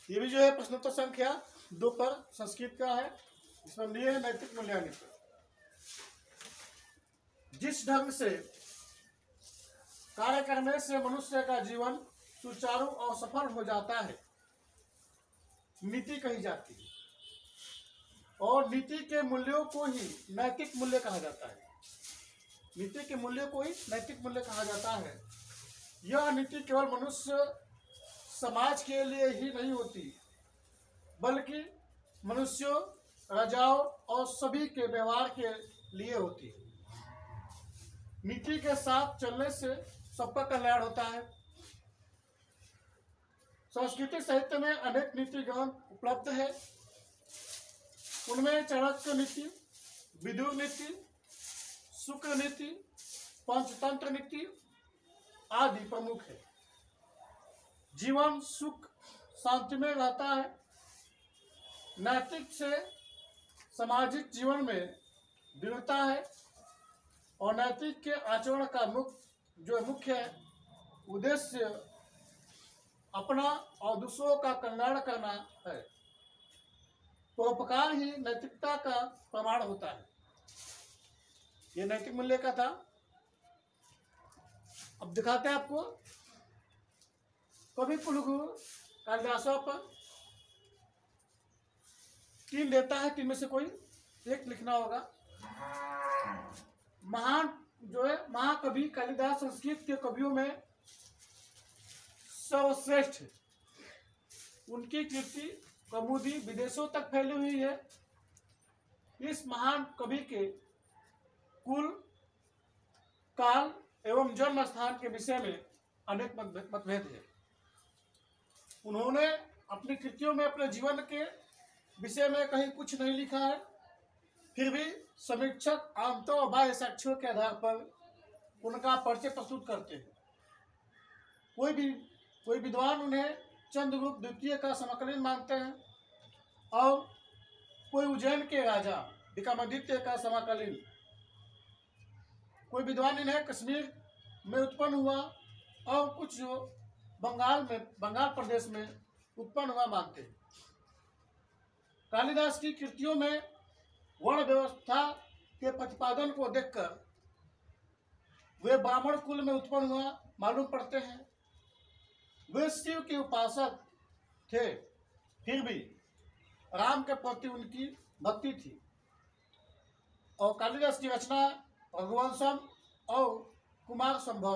ये भी जो है प्रश्नोत्तर संख्या 2 पर संस्कृत का है। इसमें लिए है नैतिक मूल्यांकन। जिस ढंग से कार्य करने से मनुष्य का जीवन सुचारू और सफल हो जाता है, नीति कही जाती है, और नीति के मूल्यों को ही नैतिक मूल्य कहा जाता है। नीति के मूल्य को ही नैतिक मूल्य कहा जाता है। यह नीति केवल मनुष्य समाज के लिए ही नहीं होती, बल्कि मनुष्यों, राजाओं और सभी के व्यवहार के लिए होती है। नीति के साथ चलने से सबका कल्याण होता है। संस्कृत साहित्य में अनेक नीति ग्रंथ उपलब्ध है। उनमें चाणक्य नीति, विदुर नीति, शुक्र नीति, पंचतंत्र नीति आदि प्रमुख है। जीवन सुख शांति में रहता है। नैतिक से सामाजिक जीवन में दृढ़ता है, और नैतिक के आचरण का मुख्य उद्देश्य अपना और दूसरों का कल्याण करना है। परोपकार ही नैतिकता का प्रमाण होता है। ये नैतिक मूल्य का था। अब दिखाते हैं आपको। कवि कुलगुरु कालिदासों पर 3 देता है, 3 में से कोई एक लिखना होगा। महान जो है महाकवि कालिदास संस्कृत के कवियों में सर्वश्रेष्ठ है। उनकी कीर्ति कौमुदी विदेशों तक फैली हुई है। इस महान कवि के कुल, काल एवं जन्म स्थान के विषय में अनेक मतभेद है। उन्होंने अपनी कृतियों में अपने जीवन के विषय में कहीं कुछ नहीं लिखा है, फिर भी समीक्षक आमतौर और बाह्य साक्ष्यों के आधार पर उनका परिचय प्रस्तुत करते हैं। कोई विद्वान उन्हें चंद्रगुप्त द्वितीय का समकालीन मानते हैं, और कोई उज्जैन के राजा विक्रमादित्य का समकालीन। कोई विद्वान इन्हें कश्मीर में उत्पन्न हुआ, और कुछ जो बंगाल प्रदेश में उत्पन्न हुआ मानते हैं। कालिदास की कृतियों में वर्ण व्यवस्था के प्रतिपादन को देखकर वे ब्राह्मण कुल में उत्पन्न हुआ मालूम पड़ते हैं। वे शिव के उपासक थे, फिर भी राम के प्रति उनकी भक्ति थी। और कालिदास की रचना रघुवंशम और कुमार संभव